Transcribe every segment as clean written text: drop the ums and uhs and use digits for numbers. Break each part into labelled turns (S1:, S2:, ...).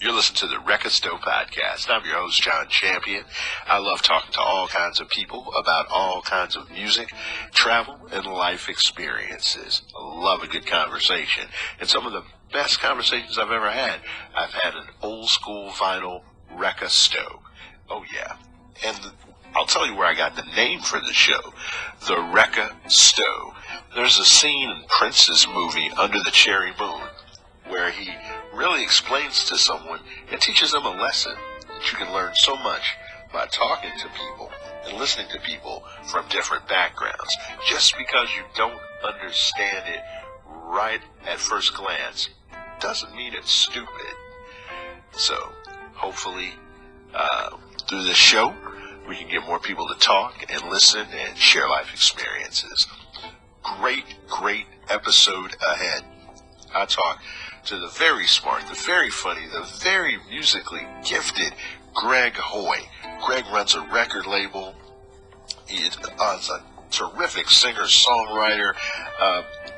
S1: You're listening to the Record Store Podcast. I'm your host, John Champion. I love talking to all kinds of people about all kinds of music, travel, and life experiences. I love a good conversation. And some of the best conversations I've ever had, I've had an old school vinyl Record Store. Oh, yeah. And I'll tell you where I got the name for the show, the Record Store. There's a scene in Prince's movie, Under the Cherry Moon, where he really explains to someone and teaches them a lesson that you can learn so much by talking to people and listening to people from different backgrounds. Just because you don't understand it right at first glance doesn't mean it's stupid. So hopefully through this show we can get more people to talk and listen and share life experiences. Great episode ahead. I talk to the very smart, the very funny, the very musically gifted Greg Hoy. Greg runs a record label. He is a terrific singer-songwriter,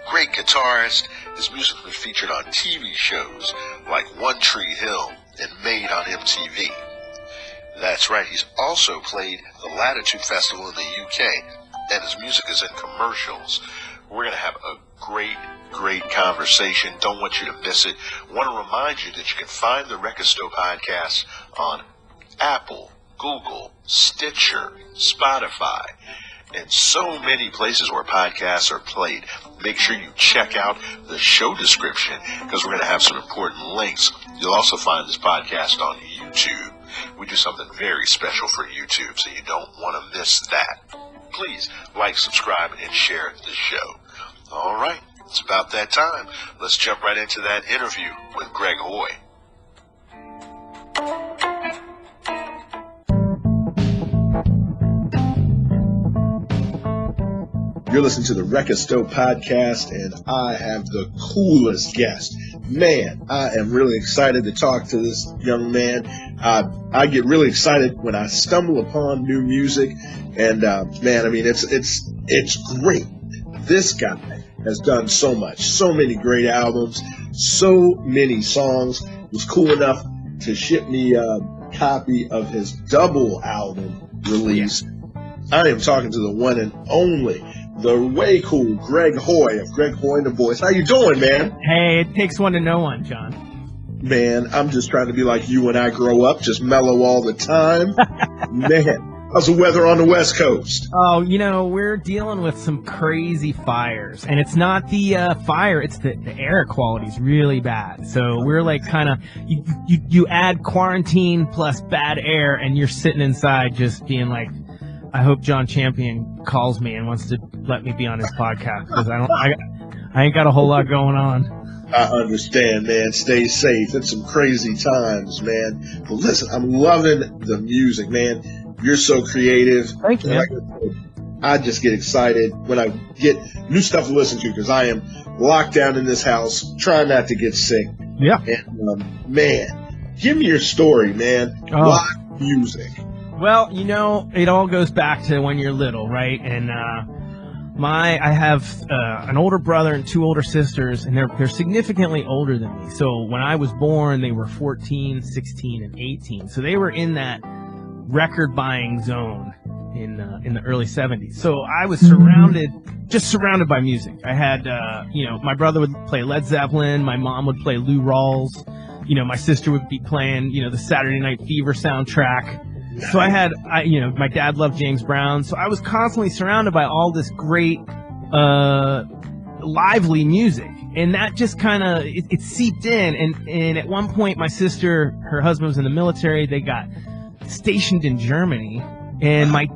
S1: great guitarist. His music has been featured on TV shows like One Tree Hill and Made on MTV. That's right, he's also played the Latitude Festival in the UK, and his music is in commercials. We're going to have a great conversation. Don't want you to miss it. Want to remind you that you can find the Record Store Podcast on Apple, Google, Stitcher, Spotify, and so many places where podcasts are played. Make sure you check out the show description because we're going to have some important links. You'll also find this podcast on YouTube. We do something very special for YouTube, so you don't want to miss that. Please like, subscribe, and share the show. All right, it's about that time. Let's jump right into that interview with Greg Hoy. You're listening to the Record Store Podcast, and I have the coolest guest. Man, I am really excited to talk to this young man. I get really excited when I stumble upon new music, and man, I mean, it's great. This guy has done so much, so many great albums, so many songs. Was cool enough to ship me a copy of his double album release. I am talking to the one and only, the way cool Greg Hoy of Greg Hoy and the Boys. How you doing, man?
S2: Hey, it takes one to know one, John.
S1: Man, I'm just trying to be like you when I grow up, just mellow all the time. Man. How's the weather on the West Coast?
S2: Oh, you know, we're dealing with some crazy fires. And it's not the fire, it's the air quality is really bad. So we're like kind of, you add quarantine plus bad air, and you're sitting inside just being like, I hope John Champion calls me and wants to let me be on his podcast, because I ain't got a whole lot going on.
S1: I understand, man. Stay safe. It's some crazy times, man. But listen, I'm loving the music, man. You're so creative.
S2: Thank you, man.
S1: I just get excited when I get new stuff to listen to, because I am locked down in this house, trying not to get sick.
S2: Yeah.
S1: And, man, give me your story, man. Why music?
S2: Well, you know, it all goes back to when you're little, right? And I have an older brother and two older sisters, and they're significantly older than me. So when I was born, they were 14, 16, and 18. So they were in that record buying zone in the early 70s. So I was surrounded by music. I had, my brother would play Led Zeppelin. My mom would play Lou Rawls. You know, my sister would be playing, the Saturday Night Fever soundtrack. So my dad loved James Brown. So I was constantly surrounded by all this great, lively music. And that just kind of, it seeped in. And at one point, my sister, her husband was in the military. They got stationed in Germany, and my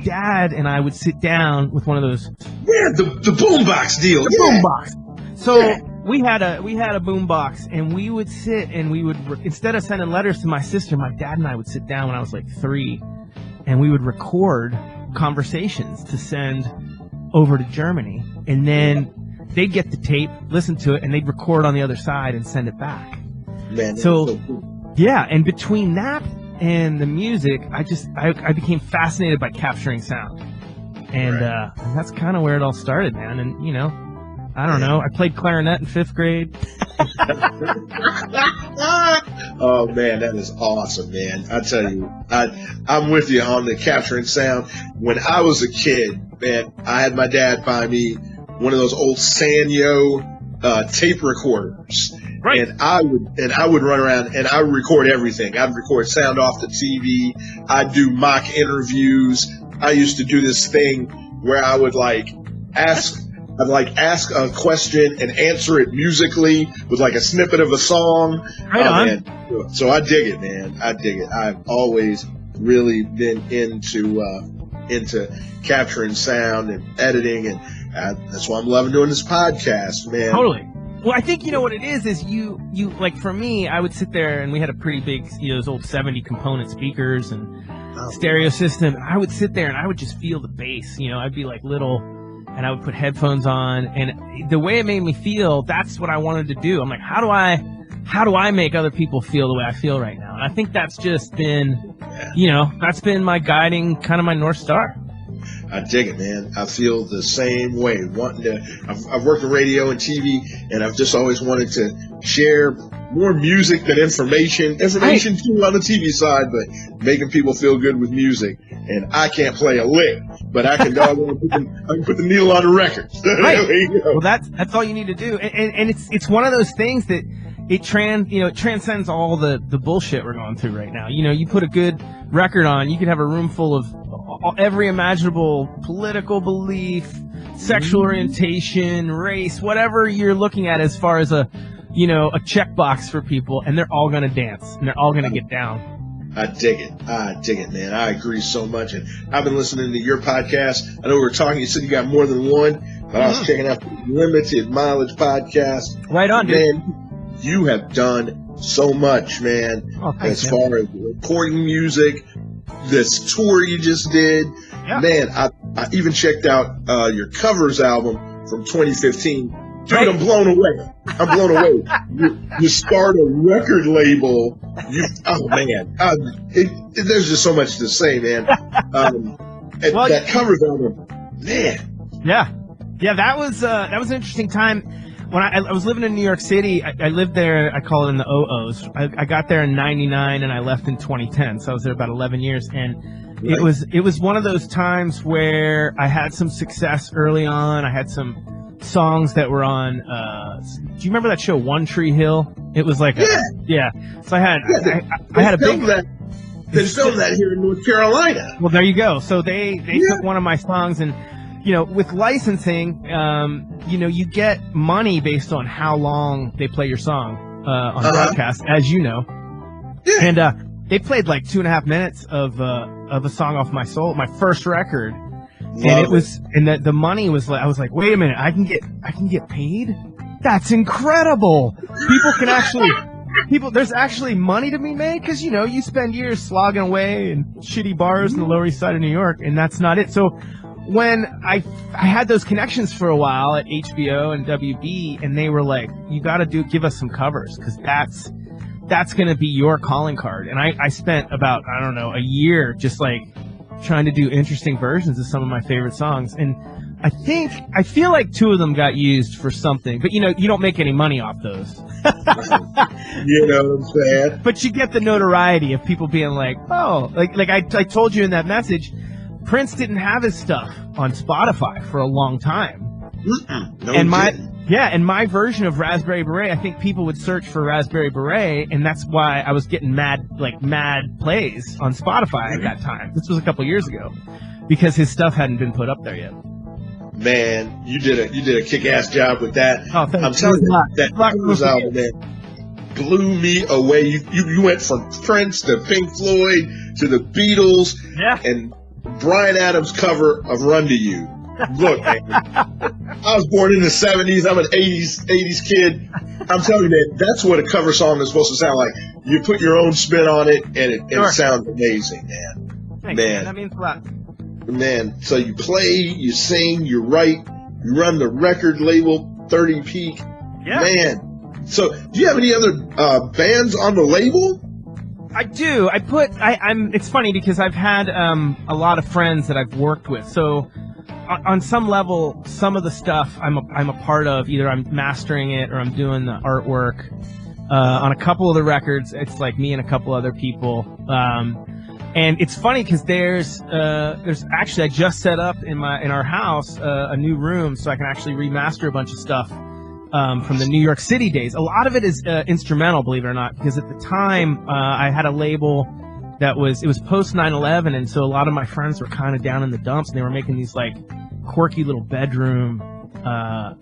S2: dad and I would sit down with one of those.
S1: Yeah, the boombox deal.
S2: Boombox. So we had a boombox, and we would sit and we would, instead of sending letters to my sister, my dad and I would sit down when I was like 3, and we would record conversations to send over to Germany, and then they'd get the tape, listen to it, and they'd record on the other side and send it back.
S1: Man,
S2: so cool. Yeah, and between that and the music, I became fascinated by capturing sound, and that's kind of where it all started, man. And I don't know, I played clarinet in 5th grade.
S1: Oh man, that is awesome, man. I tell you, I'm with you on the capturing sound. When I was a kid, man, I had my dad buy me one of those old Sanyo tape recorders.
S2: Right.
S1: And I would run around and I would record everything. I'd record sound off the TV. I'd do mock interviews. I used to do this thing where I would ask a question and answer it musically with like a snippet of a song.
S2: Right on.
S1: Man. So I dig it, man. I dig it. I've always really been into capturing sound and editing, and that's why I'm loving doing this podcast, man.
S2: Totally. Well, I think you know what it is you like, for me, I would sit there and we had a pretty big, those old 70 component speakers and stereo system, and I would sit there and I would just feel the bass. I'd be like little, and I would put headphones on, and the way it made me feel, that's what I wanted to do. I'm like, how do I make other people feel the way I feel right now? And I think that's just been, that's been my guiding, kind of my North Star.
S1: I dig it, man. I feel the same way. I've worked in radio and TV, and I've just always wanted to share more music than information. Information too on the TV side, but making people feel good with music. And I can't play a lick, but I can I can put the needle on the record.
S2: Right. Well, that's all you need to do, and it's one of those things that it transcends all the bullshit we're going through right now. You put a good record on, you could have a room full of every imaginable political belief, sexual orientation, race, whatever you're looking at as far as a checkbox for people, and they're all going to dance and they're all going to get down.
S1: I dig it, man. I agree so much. And I've been listening to your podcast. I know we were talking, you said you got more than one, but I was checking out the Limited Mileage podcast.
S2: Right on, dude.
S1: Man, you have done so much, man.
S2: Oh, thanks,
S1: as far as recording music, this tour you just did.
S2: Yeah.
S1: Man, I even checked out your covers album from 2015. Dude, I'm blown away. You start a record label. Oh man, there's just so much to say, man. That covers album, man.
S2: Yeah, that was an interesting time. When I was living in New York City, I lived there. I call it in the OOs. I got there in '99 and I left in 2010, so I was there about 11 years. And it was one of those times where I had some success early on. I had some songs that were on. Do you remember that show One Tree Hill? It was like So I had a big.
S1: They filmed that here in North Carolina.
S2: Well, there you go. So they took one of my songs, and with licensing, you get money based on how long they play your song on broadcast, as you know. Yeah. And they played like 2.5 minutes of a song off my first record. And the money was like, I was like, wait a minute, I can get paid? That's incredible. There's actually money to be made, because you spend years slogging away in shitty bars in the Lower East Side of New York, and that's not it. So when I had those connections for a while at HBO and WB, and they were like, you got to give us some covers, because that's going to be your calling card. And I spent about, I don't know, a year just like trying to do interesting versions of some of my favorite songs. And I feel like 2 of them got used for something, but you don't make any money off those.
S1: You know what I'm saying?
S2: But you get the notoriety of people being like, oh, like I told you in that message, Prince didn't have his stuff on Spotify for a long time. And my version of Raspberry Beret, I think people would search for Raspberry Beret, and that's why I was getting mad plays on Spotify at that time. This was a couple years ago, because his stuff hadn't been put up there yet.
S1: Man, you did a kick-ass job with that.
S2: Oh, thanks.
S1: I'm telling you, that Prince album, man, blew me away. You went from Prince to Pink Floyd to the Beatles, and Bryan Adams' cover of Run to You. Look, man, I was born in the 70s. I'm an 80s kid. I'm telling you, man, that's what a cover song is supposed to sound like. You put your own spin on it, and it sounds amazing, man.
S2: Thanks, man. That means a lot.
S1: Man, so you play, you sing, you write, you run the record label, 30 Peak.
S2: Yeah.
S1: Man. So, do you have any other bands on the label?
S2: I do. It's funny because I've had a lot of friends that I've worked with. So on some level, some of the stuff I'm a part of, either I'm mastering it or I'm doing the artwork. On a couple of the records, it's like me and a couple other people. And it's funny because there's actually, I just set up in our house a new room so I can actually remaster a bunch of stuff from the New York City days. A lot of it is instrumental, believe it or not, because at the time I had a label that was post 9/11, and so a lot of my friends were kind of down in the dumps, and they were making these like quirky little bedroom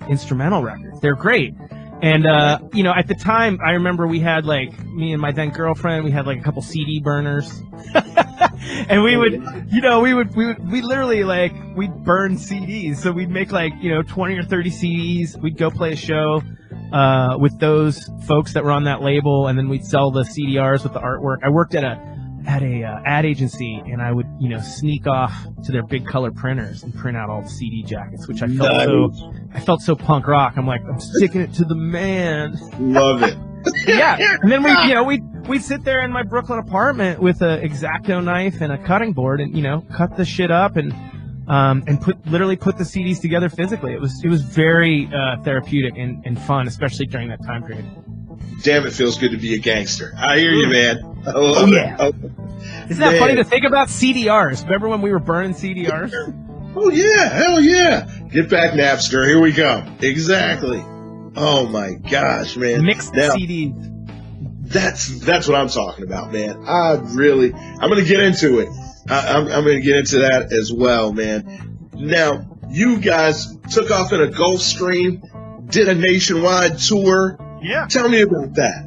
S2: instrumental records. They're great. And, at the time, I remember we had, like, me and my then girlfriend, we had, like, a couple CD burners. And we would literally, like, we'd burn CDs. So we'd make, like, 20 or 30 CDs. We'd go play a show with those folks that were on that label, and then we'd sell the CDRs with the artwork. I worked at a ad agency, and I would, sneak off to their big color printers and print out all the CD jackets, which I felt so punk rock. I'm like, I'm sticking it to the man.
S3: Love it.
S2: Yeah. And then we'd sit there in my Brooklyn apartment with a X-Acto knife and a cutting board and, cut the shit up and put the CDs together physically. It was very therapeutic and fun, especially during that time period.
S3: Damn, it feels good to be a gangster. I hear you, man. I love it.
S2: Isn't that funny to think about? CDRs. Remember when we were burning CDRs?
S3: Oh, yeah. Hell yeah. Get back, Napster. Here we go. Exactly. Oh, my gosh, man.
S2: Mixed CDs.
S3: That's what I'm talking about, man. I'm going to get into it. I'm going to get into that as well, man. Now, you guys took off in a Gulfstream, did a nationwide tour.
S2: Yeah.
S3: Tell me about that.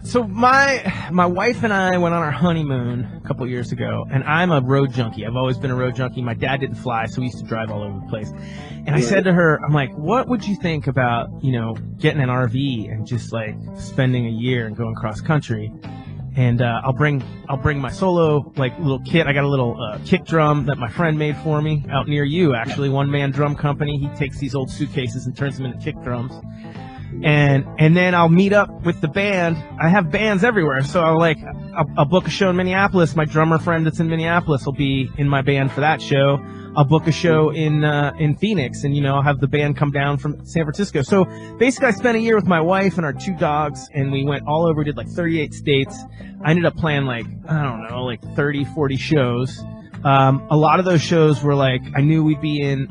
S2: So my wife and I went on our honeymoon a couple years ago, and I'm a road junkie. I've always been a road junkie. My dad didn't fly, so we used to drive all over the place. And I said to her, I'm like, what would you think about, getting an RV and just like spending a year and going cross country? And I'll bring my solo like little kit. I got a little kick drum that my friend made for me out near you, actually. One man drum company. He takes these old suitcases and turns them into kick drums. And then I'll meet up with the band. I have bands everywhere, so I'll book a show in Minneapolis. My drummer friend that's in Minneapolis will be in my band for that show. I'll book a show in Phoenix, and I'll have the band come down from San Francisco. So basically, I spent a year with my wife and our 2 dogs, and we went all over, did like 38 states. I ended up playing like 30, 40 shows. A lot of those shows were like, I knew we'd be in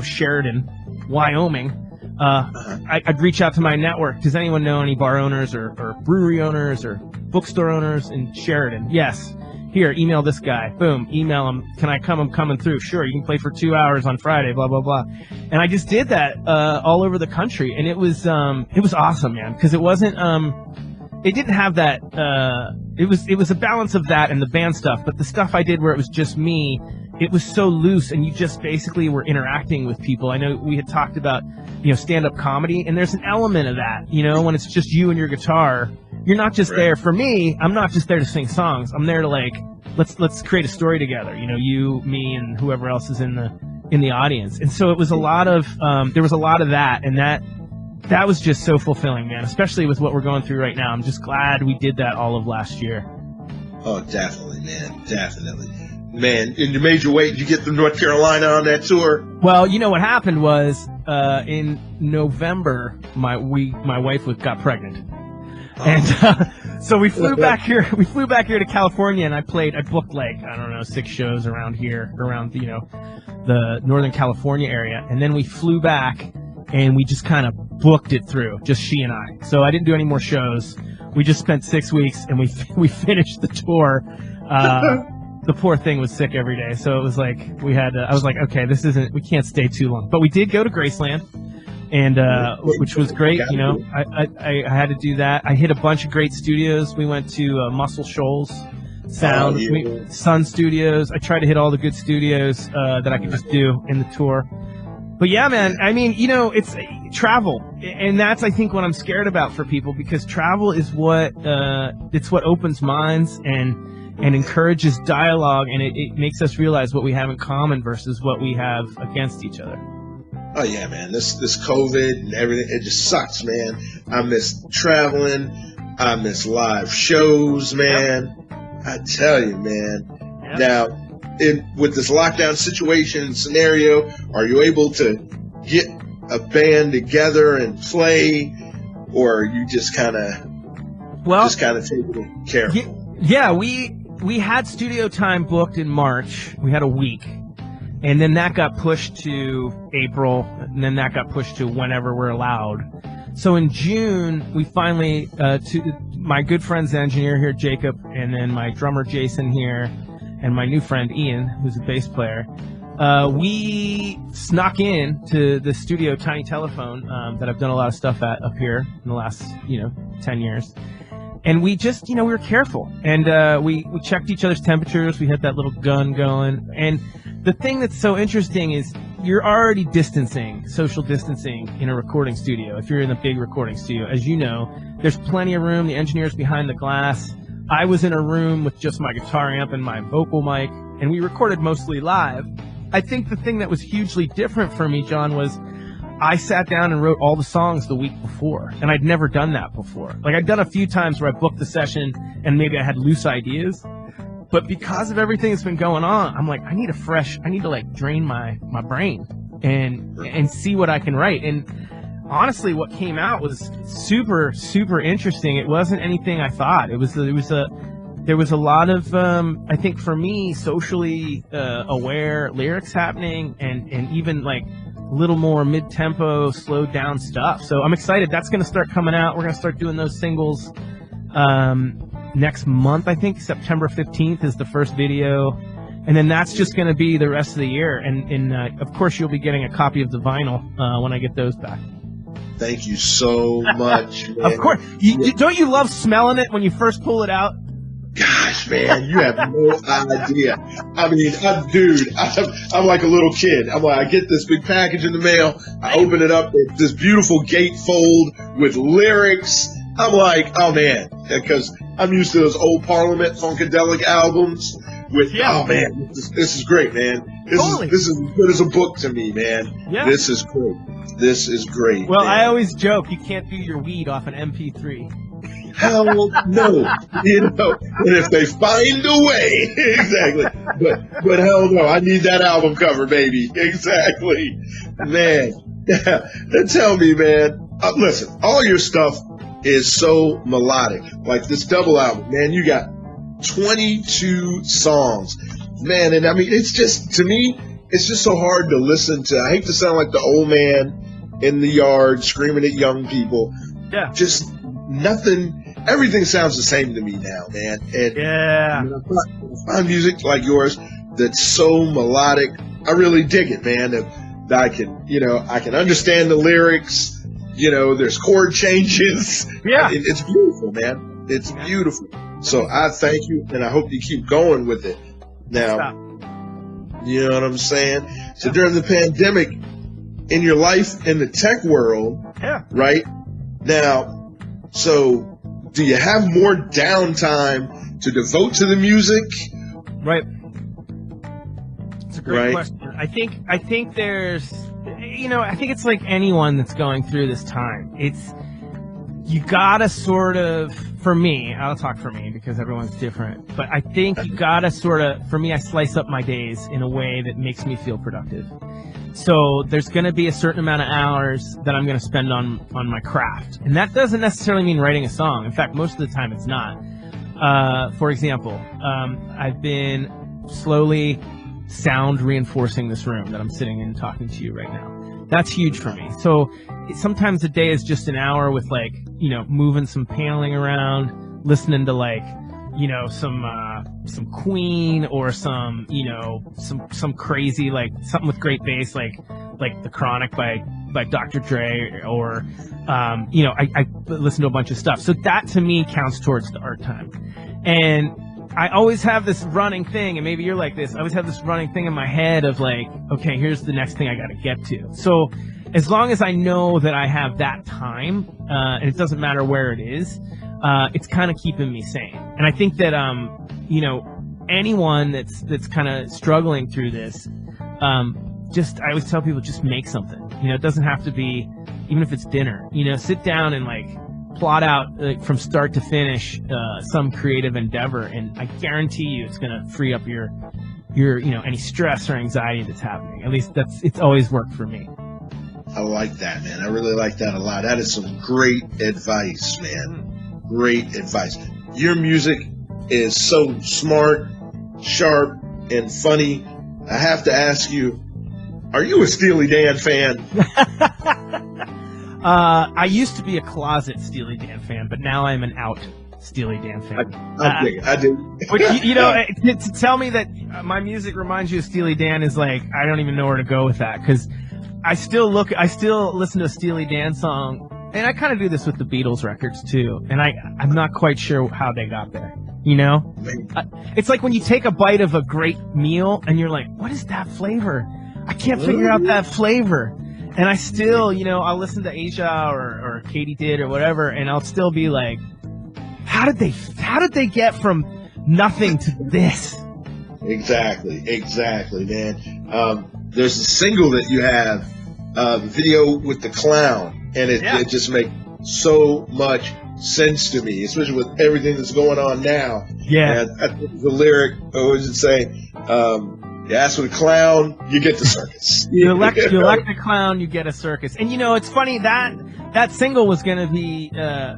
S2: Sheridan, Wyoming. I'd reach out to my network. Does anyone know any bar owners or brewery owners or bookstore owners in Sheridan? Yes. Here, email this guy. Boom, email him. Can I come? I'm coming through. Sure, you can play for 2 hours on Friday, blah, blah, blah. And I just did that all over the country. And it was awesome, man, because it wasn't it didn't have that it was a balance of that and the band stuff, but the stuff I did where it was just me, it was so loose, and you just basically were interacting with people. I know we had talked about, stand-up comedy, and there's an element of that, when it's just you and your guitar. You're not just there, for me, I'm not just there to sing songs. I'm there to let's create a story together. You, me, and whoever else is in the audience. And so it was a lot of, there was a lot of that, and that was just so fulfilling, man, especially with what we're going through right now. I'm just glad we did that all of last year.
S3: Oh, definitely, man. Definitely. Man, in your major weight, did you get to North Carolina on that tour?
S2: Well, what happened was, in November, my wife got pregnant. Oh. And so we flew back here. We flew back here to California, and I booked 6 shows around here, around the Northern California area, and then we flew back, and we just kind of booked it through, just she and I. So I didn't do any more shows. We just spent 6 weeks, and we finished the tour. The poor thing was sick every day, so it was like I was like, okay, we can't stay too long. But we did go to Graceland, and which was great. I had to do that. I hit a bunch of great studios. We went to Muscle Shoals Sound, Sun Studios. I tried to hit all the good studios that I could just do in the tour. But yeah, man, I mean, it's travel, and that's, I think, what I'm scared about for people, because travel is what opens minds and encourages dialogue, and it makes us realize what we have in common versus what we have against each other.
S3: Oh yeah, man, this COVID and everything, it just sucks, man. I miss traveling. I miss live shows, man. Yep. I tell you, man. Yep. Now, with this lockdown situation and scenario, are you able to get a band together and play, or are you just kind of taking it careful?
S2: Yeah, we had studio time booked in March. We had a week, and then that got pushed to April, and then that got pushed to whenever we're allowed. So in June, we finally, my good friend's the engineer here, Jacob, and then my drummer, Jason, here, and my new friend, Ian, who's a bass player, we snuck in to the studio Tiny Telephone that I've done a lot of stuff at up here in the last, 10 years. And we just, we were careful. And we checked each other's temperatures. We had that little gun going. And the thing that's so interesting is you're already social distancing in a recording studio. If you're in a big recording studio, as you know, there's plenty of room. The engineer's behind the glass. I was in a room with just my guitar amp and my vocal mic, and we recorded mostly live. I think the thing that was hugely different for me, John, was I sat down and wrote all the songs the week before, and I'd never done that before. Like, I'd done a few times where I booked the session and maybe I had loose ideas. But because of everything that's been going on, I'm like, I need to like drain my brain and see what I can write. And honestly, what came out was super, super interesting. It wasn't anything I thought. There was a lot of, I think for me, socially aware lyrics happening, and even like a little more mid-tempo, slowed down stuff. So I'm excited. That's going to start coming out. We're going to start doing those singles next month. I think September 15th is the first video, and then that's just going to be the rest of the year. And of course, you'll be getting a copy of the vinyl when I get those back.
S3: Thank you so much, man.
S2: Of course. Don't you love smelling it when you first pull it out?
S3: Gosh, man, you have no idea. I mean, I'm like a little kid. I'm like, I get this big package in the mail. I open it up. It's this beautiful gatefold with lyrics. I'm like, oh, man, because I'm used to those old Parliament Funkadelic albums with, oh, man, this is great, man. This is as good as a book to me, man. Yeah. This is great. This is great.
S2: Well,
S3: man.
S2: I always joke you can't do your weed off an MP3.
S3: Hell no. And if they find a way, exactly. But hell no, I need that album cover, baby. Exactly. Man. And tell me, man, listen, all your stuff is so melodic. Like this double album, man, you got 22 songs. Man, and I mean, it's just, to me, it's just so hard to listen to. I hate to sound like the old man in the yard screaming at young people.
S2: Yeah.
S3: Just nothing, everything sounds the same to me now, man. And when I find music like yours that's so melodic, I really dig it, man. That I can understand the lyrics. There's chord changes.
S2: Yeah.
S3: It's beautiful, man. It's beautiful. So I thank you, and I hope you keep going with it. Now, you know what I'm saying? So during the pandemic, in your life in the tech world, right? Now, so do you have more downtime to devote to the music?
S2: Right. It's a great question. I think there's, I think it's like anyone that's going through this time. You gotta sort of, for me, I'll talk for me because everyone's different, but I think you gotta sort of, for me, I slice up my days in a way that makes me feel productive. So there's gonna be a certain amount of hours that I'm gonna spend on my craft. And that doesn't necessarily mean writing a song. In fact, most of the time it's not. For example, I've been slowly sound reinforcing this room that I'm sitting in talking to you right now. That's huge for me. So sometimes a day is just an hour with moving some paneling around, listening to some Queen or some crazy, something with great bass, like The Chronic by Dr. Dre, or I listen to a bunch of stuff. So that to me counts towards the art time. And I always have this running thing, and maybe you're like this, I always have this running thing in my head of okay, here's the next thing I got to get to. So as long as I know that I have that time, and it doesn't matter where it is, it's kind of keeping me sane. And I think that, anyone that's kind of struggling through this, I always tell people, just make something. It doesn't have to be, even if it's dinner, sit down and plot out from start to finish some creative endeavor, and I guarantee you it's going to free up your any stress or anxiety that's happening. At least it's always worked for me.
S3: I like that, man. I really like that a lot. That is some great advice, man. Great advice. Your music is so smart, sharp, and funny. I have to ask you, are you a Steely Dan fan?
S2: I used to be a closet Steely Dan fan, but now I'm an out Steely Dan fan.
S3: I do.
S2: Which, to tell me that my music reminds you of Steely Dan is like, I don't even know where to go with that, because I still listen to a Steely Dan song, and I kind of do this with the Beatles records too, and I'm not quite sure how they got there. It's like when you take a bite of a great meal and you're like, what is that flavor? I can't figure out that flavor. And I still, I'll listen to Asia or Katie did or whatever, and I'll still be like, how did they get from nothing to this?
S3: Exactly, man. There's a single that you have, video with the clown, and it just makes so much sense to me, especially with everything that's going on now.
S2: Yeah.
S3: And I think the lyric, what does it say? You ask for the clown, you get the circus.
S2: you elect the clown, you get a circus. And it's funny that single was going to be,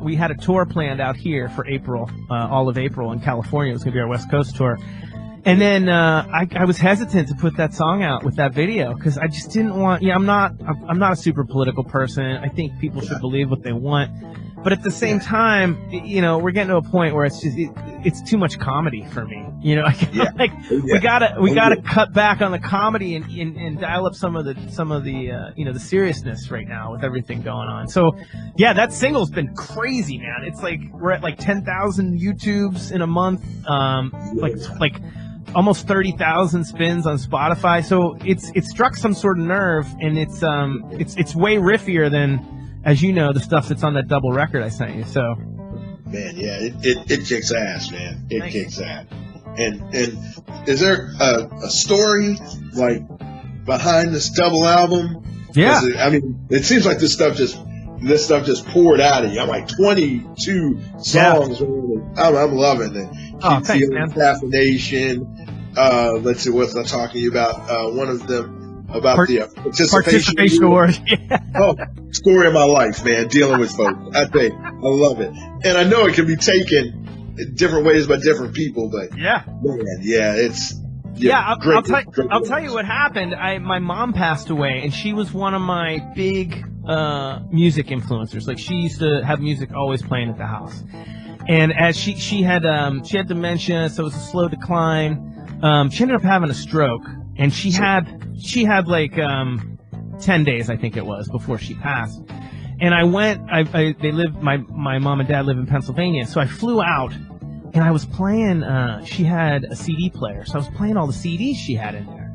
S2: we had a tour planned out here for April, all of April in California. It was going to be our West Coast tour. And then I was hesitant to put that song out with that video because I just didn't want. I'm not a super political person. I think people should believe what they want, but at the same time, we're getting to a point where it's too much comedy for me. We gotta cut back on the comedy and dial up some of the the seriousness right now with everything going on. So that single's been crazy, man. It's like we're at like 10,000 YouTubes in a month. Like almost 30,000 spins on Spotify. So it's struck some sort of nerve, and it's way riffier than, as you know, the stuff that's on that double record I sent you. So,
S3: man, it kicks ass, man. It kicks ass. And is there a story like behind this double album?
S2: Yeah.
S3: It seems like this stuff just poured out of you. I'm like 22 songs. Yeah. I'm loving it.
S2: Thanks, man.
S3: Caffeination. Let's see, what I'm talking to you about. One of them about the participation
S2: award.
S3: Oh, story of my life, man. Dealing with folks. I love it, and I know it can be taken different ways by different people, but
S2: I'll tell you what happened. My mom passed away, and she was one of my big music influencers. Like, she used to have music always playing at the house. And as she had dementia, so it was a slow decline. She ended up having a stroke, and she had like 10 days, I think it was, before she passed. And I went. They live. My mom and dad live in Pennsylvania, so I flew out, and I was playing. She had a CD player, so I was playing all the CDs she had in there,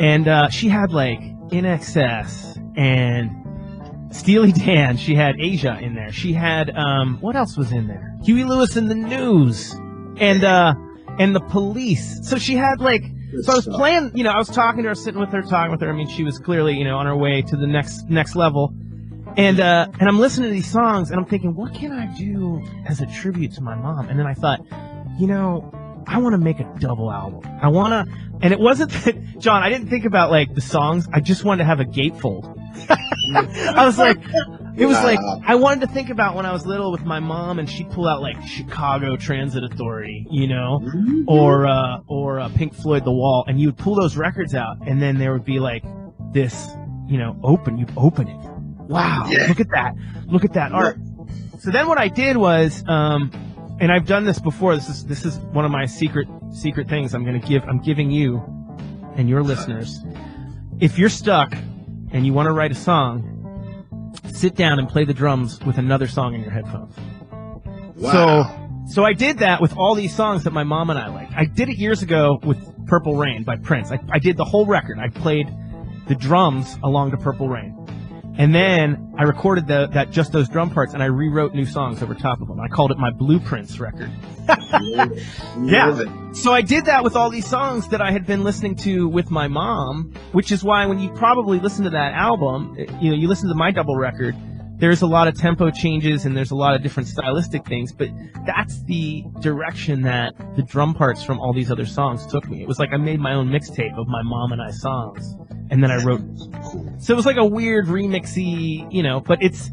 S2: and she had like INXS and Steely Dan. She had Asia in there. She had what else was in there? Huey Lewis and the News, and the Police. So she had like. So I was playing. I was talking to her, sitting with her, talking with her. I mean, she was clearly, on her way to the next level. And I'm listening to these songs, and I'm thinking, what can I do as a tribute to my mom? And then I thought, I want to make a double album. And it wasn't that, John, I didn't think about like the songs. I just wanted to have a gatefold. I was like, I wanted to think about when I was little with my mom, and she'd pull out like Chicago Transit Authority, or Pink Floyd The Wall, and you would pull those records out, and then there would be like this, you'd open it. Wow, look at that art. So then what I did was, and I've done this before. This is one of my secret things I'm giving you and your listeners. If you're stuck and you want to write a song, sit down and play the drums with another song in your headphones.
S3: Wow.
S2: So I did that with all these songs that my mom and I liked. I did it years ago with Purple Rain by Prince. I did the whole record. I played the drums along to Purple Rain. And then I recorded just those drum parts, and I rewrote new songs over top of them. I called it my Blueprints record. Yeah. So I did that with all these songs that I had been listening to with my mom, which is why when you probably listen to that album, you listen to my double record, there's a lot of tempo changes and there's a lot of different stylistic things, but that's the direction that the drum parts from all these other songs took me. It was like I made my own mixtape of my mom and I songs, and then I wrote. So it was like a weird remixy, you know, but it's,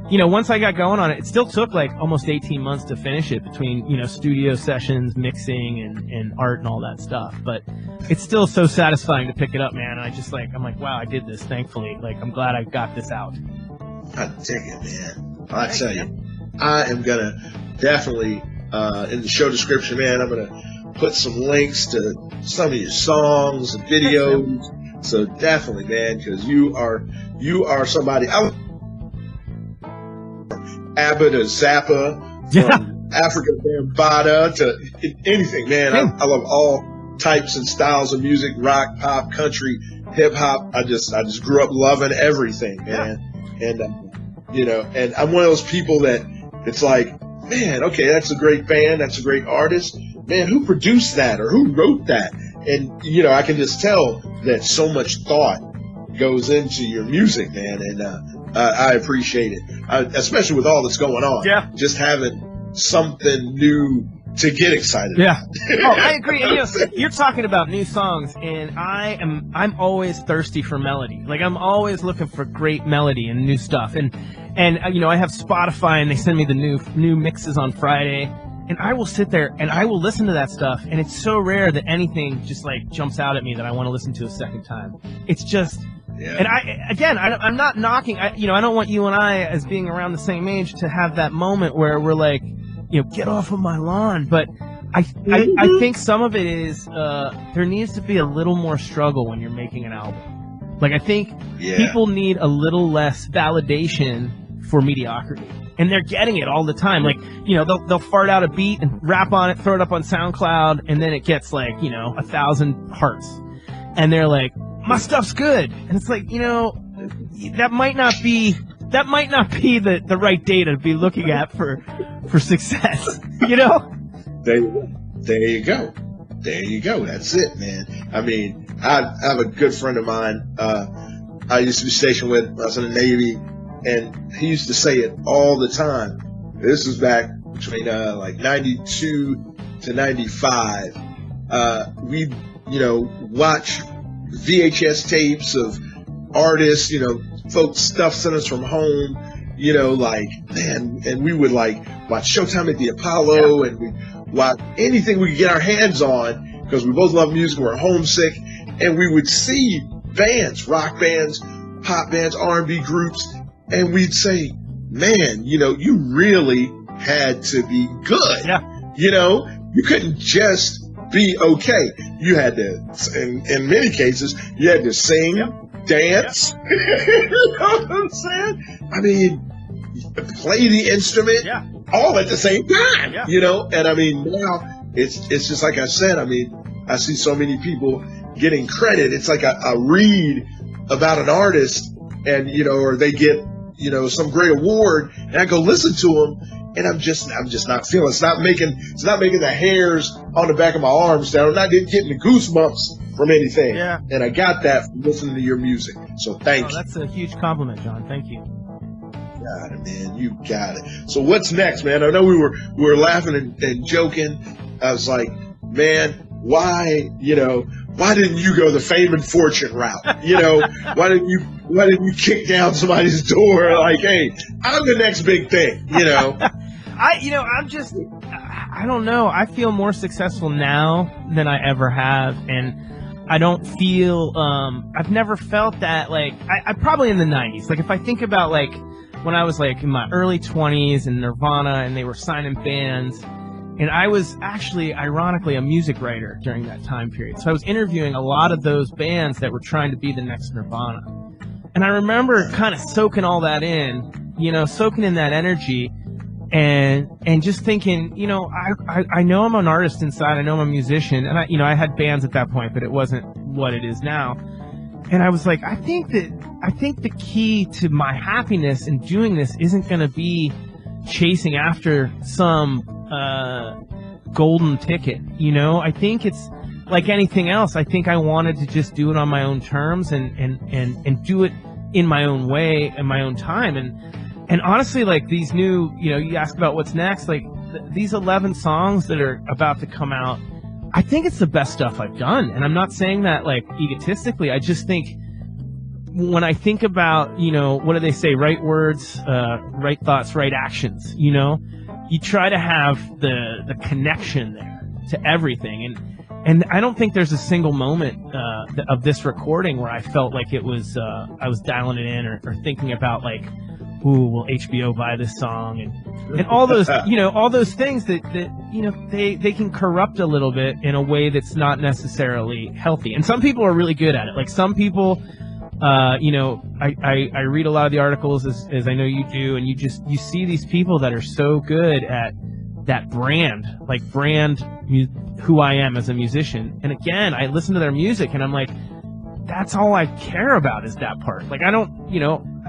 S2: you know, once I got going on it, it still took like almost 18 months to finish it between, you know, studio sessions, mixing, and art and all that stuff. But it's still so satisfying to pick it up, man. And I'm like, wow, I did this, thankfully. Like, I'm glad I got this out.
S3: I dig it, man. I tell you, I am going to definitely, in the show description, man, I'm going to put some links to some of your songs and videos. So definitely, man, because you are somebody. Abbott or Zappa, from Africa Bambaataa to anything, man. I love all types and styles of music, rock, pop, country, hip hop. I just grew up loving everything, man. And you know, and I'm one of those people that it's like, man, okay, that's a great band, that's a great artist, man. Who produced that or who wrote that? And you know, I can just tell that so much thought goes into your music, man. And I appreciate it, especially with all that's going on.
S2: Yeah.
S3: Just having something new to get excited.
S2: Yeah. Oh, I agree. And, you know, you're talking about new songs, and I'm always thirsty for melody. Like, I'm always looking for great melody and new stuff. And you know, I have Spotify, and they send me the new mixes on Friday, and I will sit there and I will listen to that stuff. And it's so rare that anything just like jumps out at me that I want to listen to a second time. It's just. Yeah. And I'm not knocking. I don't want you and I, as being around the same age, to have that moment where we're like, you know, get off of my lawn. But I think some of it is there needs to be a little more struggle when you're making an album. Like, I think people need a little less validation for mediocrity, and they're getting it all the time. Like, you know, they'll fart out a beat and rap on it, throw it up on SoundCloud, and then it gets like, you know, 1,000 hearts, and they're like, my stuff's good. And it's like, you know, that might not be the right data to be looking at for success, you know?
S3: There you go. That's it, man. I mean, I have a good friend of mine, I used to be stationed with when I was in the Navy, and he used to say it all the time. This was back between like 92 to 95. We'd, you know, watch VHS tapes of artists, you know, folks stuff sent us from home, you know, like, man, and we would like watch Showtime at the Apollo, and we watch anything we could get our hands on because we both love music, we're homesick, and we would see bands, rock bands, pop bands, R&B groups, and we'd say, man, you know, you really had to be good. Yeah. You know, you couldn't just be okay. You had to, in many cases, you had to sing, dance. You know what I'm saying? I mean, play the instrument, all at the same time. Yeah. You know, and I mean, now it's just like I said. I mean, I see so many people getting credit. It's like I read about an artist, and you know, or they get, you know, some great award, and I go listen to them. And I'm just not feeling. It's not making the hairs on the back of my arms down. I'm not getting the goosebumps from anything. Yeah. And I got that from listening to your music. So thank you.
S2: That's a huge compliment, John. Thank you.
S3: Got it, man. You got it. So what's next, man? I know we were laughing and joking. I was like, man, why didn't you go the fame and fortune route? You know, why didn't you kick down somebody's door like, hey, I'm the next big thing, you know?
S2: I don't know. I feel more successful now than I ever have, and I don't feel, I've never felt that, like, I probably in the 90s. Like, if I think about, like, when I was, like, in my early 20s in Nirvana and they were signing bands, and I was actually, ironically, a music writer during that time period. So I was interviewing a lot of those bands that were trying to be the next Nirvana. And I remember kind of soaking all that in, you know, soaking in that energy, and just thinking, you know, I know I'm an artist inside, I know I'm a musician, and I had bands at that point, but it wasn't what it is now. And I was like, I think the key to my happiness in doing this isn't going to be chasing after some golden ticket, you know. I think it's like anything else. I think I wanted to just do it on my own terms and do it in my own way, in my own time. And honestly, like these new, you ask about what's next, like these 11 songs that are about to come out, I think it's the best stuff I've done. And I'm not saying that like egotistically. I just think when I think about, what do they say? Right words, right thoughts, right actions, you try to have the connection there to everything. And I don't think there's a single moment of this recording where I felt like it was I was dialing it in or thinking about like, ooh, will HBO buy this song and all those all those things that they can corrupt a little bit in a way that's not necessarily healthy. And some people are really good at it. Like some people, I read a lot of the articles as I know you do, and you see these people that are so good at that brand who I am as a musician. And again, I listen to their music and I'm like, that's all I care about is that part. Like I don't,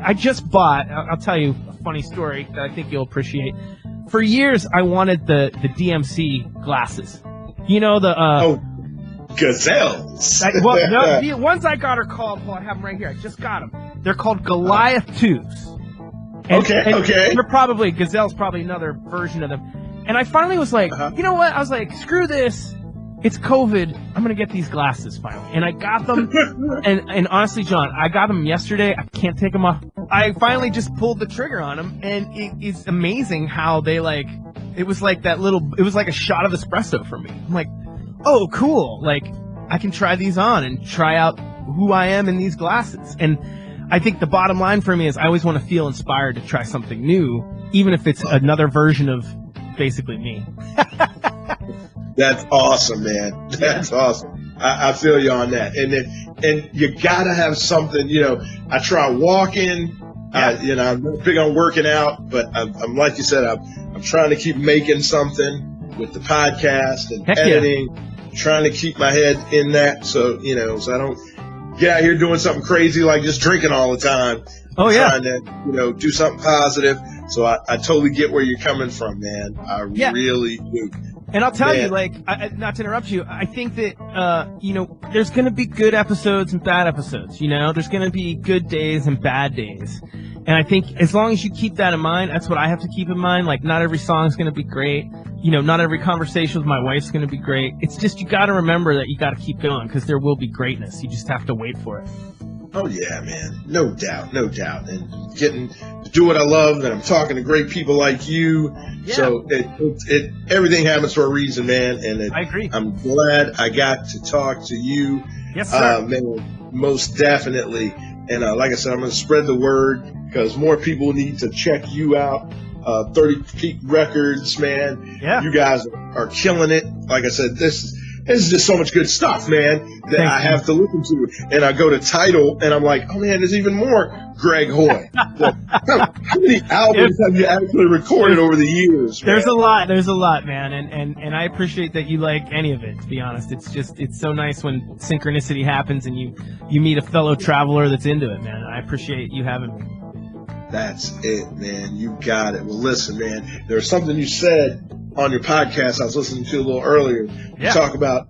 S2: I just bought, I'll tell you a funny story that I think you'll appreciate. For years, I wanted the DMC glasses.
S3: Gazelles.
S2: The ones I got are called, I have them right here. I just got them. They're called Goliath 2s.
S3: Okay.
S2: They're probably, Gazelle's probably another version of them. And I finally was like, you know what? I was like, screw this. It's COVID. I'm going to get these glasses finally. And I got them. and honestly, John, I got them yesterday. I can't take them off. I finally just pulled the trigger on them. And it's amazing how they it was like it was like a shot of espresso for me. I'm like, oh, cool. Like I can try these on and try out who I am in these glasses. And I think the bottom line for me is I always want to feel inspired to try something new, even if it's another version of basically me.
S3: That's awesome, man. That's awesome. I feel you on that. And you gotta have something. I try walking. I'm not big on working out, but I'm like you said, I'm trying to keep making something with the podcast and editing. Trying to keep my head in that, so I don't get out here doing something crazy like just drinking all the time.
S2: Oh yeah.
S3: Trying to do something positive. So I totally get where you're coming from, man. I really do.
S2: And I'll tell you, not to interrupt you, I think that, there's going to be good episodes and bad episodes, There's going to be good days and bad days. And I think as long as you keep that in mind, that's what I have to keep in mind. Like, not every song is going to be great. Not every conversation with my wife's going to be great. It's just you got to remember that you got to keep going because there will be greatness. You just have to wait for it.
S3: Oh, yeah, man. No doubt. And getting to do what I love, and I'm talking to great people like you. Yeah. So everything happens for a reason, man. And
S2: I agree.
S3: I'm glad I got to talk to you.
S2: Yes, sir.
S3: Man, most definitely. And like I said, I'm going to spread the word because more people need to check you out. 30 Peak Records, man.
S2: Yeah.
S3: You guys are killing it. Like I said, this is just so much good stuff, man, that I have to listen to. And I go to Tidal, and I'm like, oh, man, there's even more Greg Hoy. How many albums have you actually recorded over the years, man?
S2: There's a lot, man. And I appreciate that you like any of it, to be honest. It's so nice when synchronicity happens and you meet a fellow traveler that's into it, man. I appreciate you having me.
S3: That's it, man. You got it. Well, listen, man, there's something you said on your podcast I was listening to a little earlier. You talk about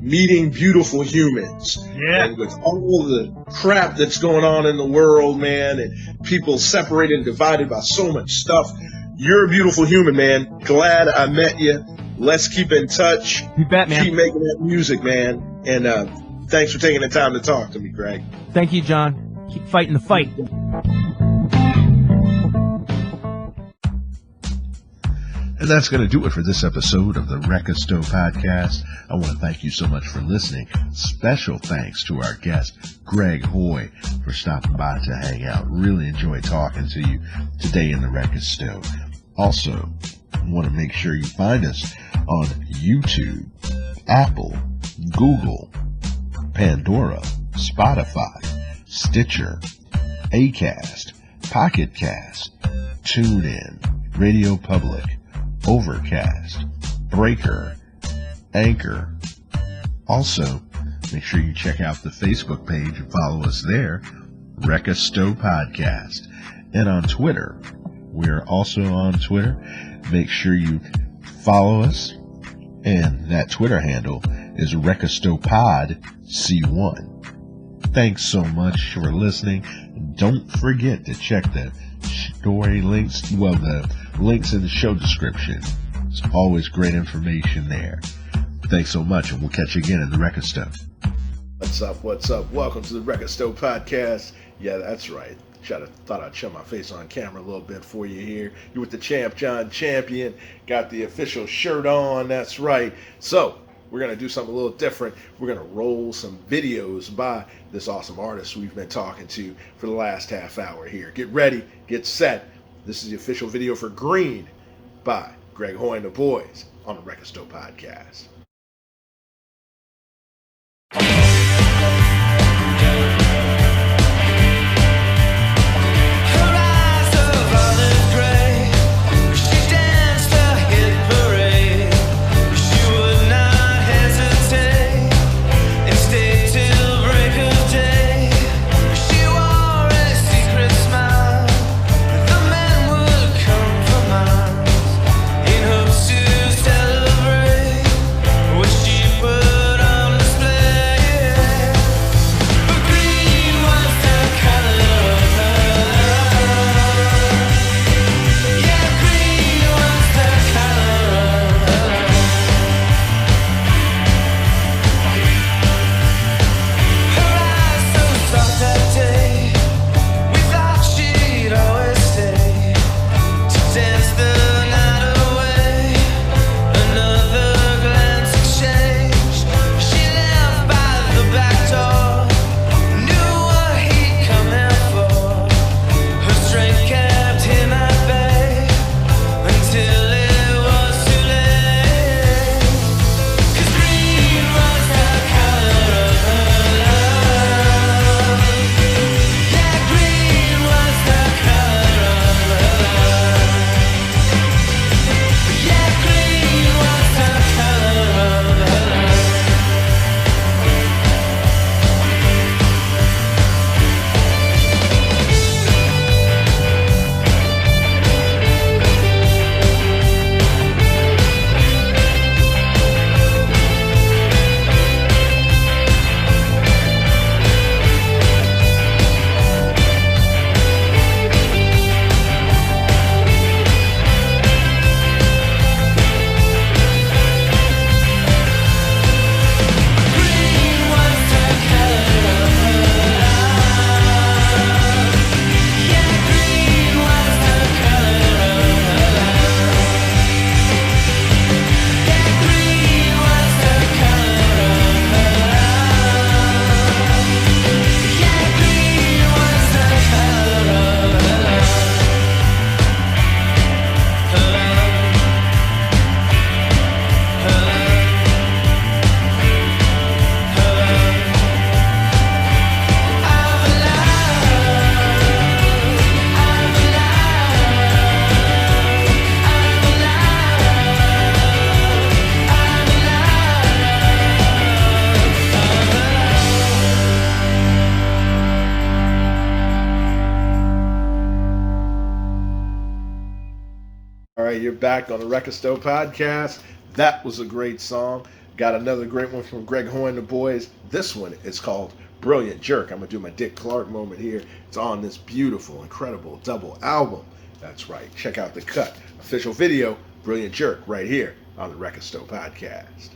S3: meeting beautiful humans.
S2: Yeah.
S3: And with all the crap that's going on in the world, man, and people separated and divided by so much stuff, you're a beautiful human, man. Glad I met you. Let's keep in touch.
S2: You bet, man.
S3: Keep making that music, man. And thanks for taking the time to talk to me, Greg.
S2: Thank you, John. Keep fighting the fight.
S1: And that's going to do it for this episode of the Rekka Stowe Podcast. I want to thank you so much for listening. Special thanks to our guest, Greg Hoy, for stopping by to hang out. Really enjoyed talking to you today in the Rekka Stowe. Also, I want to make sure you find us on YouTube, Apple, Google, Pandora, Spotify, Stitcher, Acast, Pocket Cast, TuneIn, Radio Public, Overcast, Breaker, Anchor. Also, make sure you check out the Facebook page and follow us there, Rekka Stowe Podcast. And on Twitter, we're also on Twitter. Make sure you follow us. And that Twitter handle is Rekka Stowe Pod C1. Thanks so much for listening. Don't forget to check the story links, the links in the show description. It's always great information there. Thanks so much, and we'll catch you again in the Record Store.
S3: What's up? What's up? Welcome to the Record Store Podcast. Yeah, that's right. Thought I'd show my face on camera a little bit for you here. You're with the champ, John Champion. Got the official shirt on. That's right. So we're going to do something a little different. We're going to roll some videos by this awesome artist we've been talking to for the last half hour here. Get ready. Get set. This is the official video for Green by Greg Hoy and the Boys on the Record Store Podcast. You're back on the Record Store Podcast. That was a great song. Got another great one from Greg Hoy and the Boys. This one is called Brilliant Jerk. I'm going to do my Dick Clark moment here. It's on this beautiful, incredible double album. That's right. Check out the cut. Official video, Brilliant Jerk, right here on the Record Store Podcast.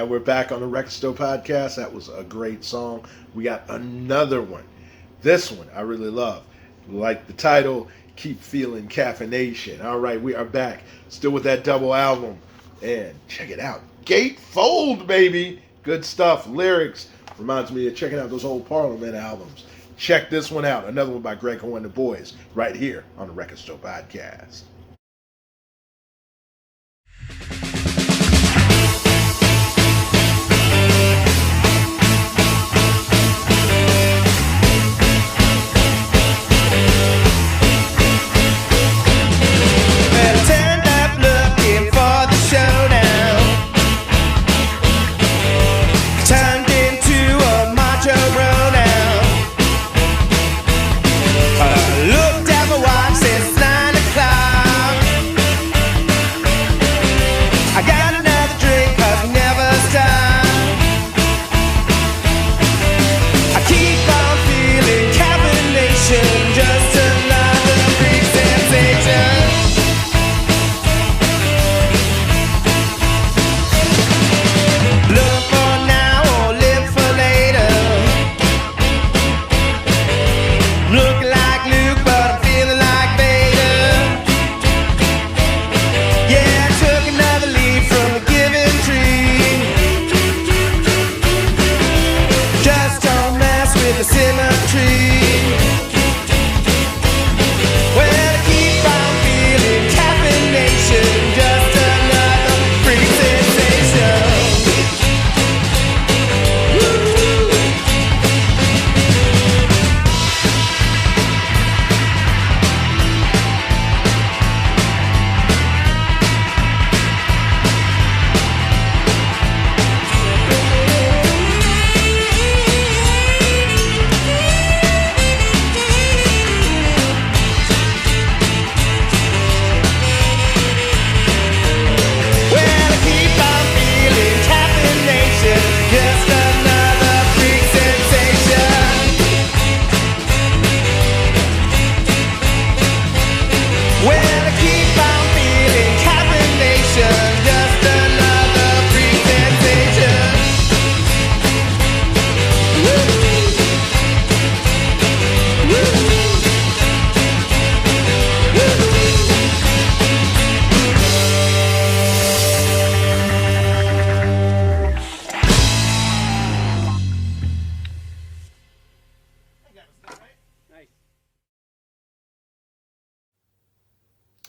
S3: And we're back on the Record Store Podcast. That was a great song. We got another one. This one I really love. Like the title, Keep Feeling Caffeination. All right, we are back. Still with that double album. And check it out. Gatefold, baby. Good stuff. Lyrics. Reminds me of checking out those old Parliament albums. Check this one out. Another one by Greg Ho and the Boys. Right here on the Record Store Podcast.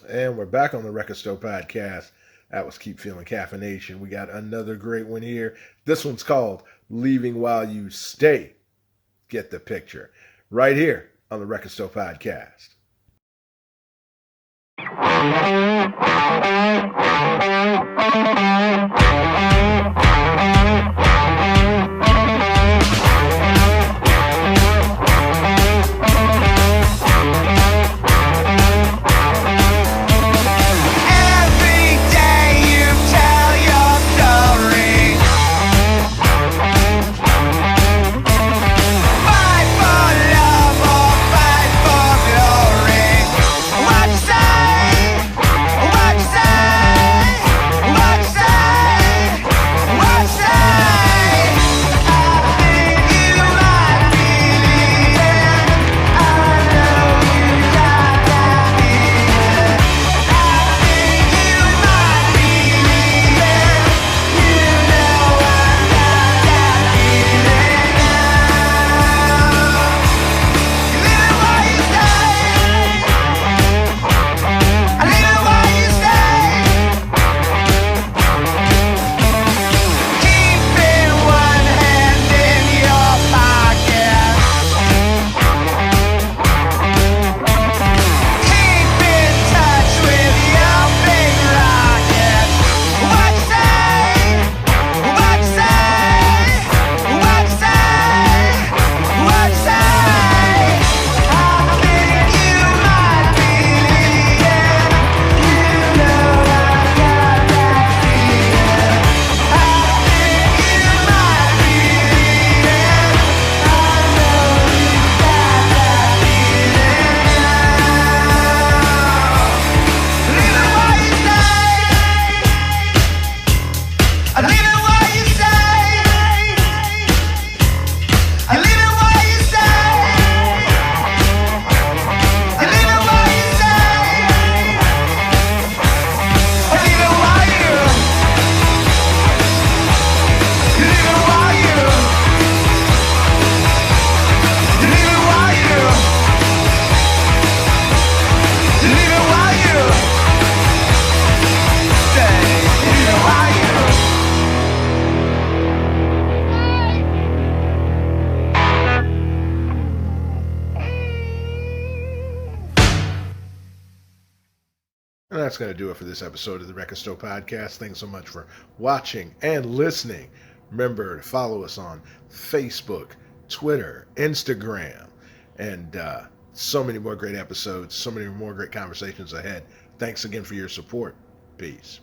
S3: And we're back on the Record Store Podcast. That was Keep Feeling Caffeination. We got another great one here. This one's called Leaving While You Stay. Get the picture. Right here on the Record Store Podcast.
S4: What you say? that's going to do it for this episode of the Wreck and Stow Podcast. Thanks so much for watching and listening. Remember to follow us on Facebook, Twitter, Instagram, and so many more great episodes, so many more great conversations ahead. Thanks again for your support. Peace.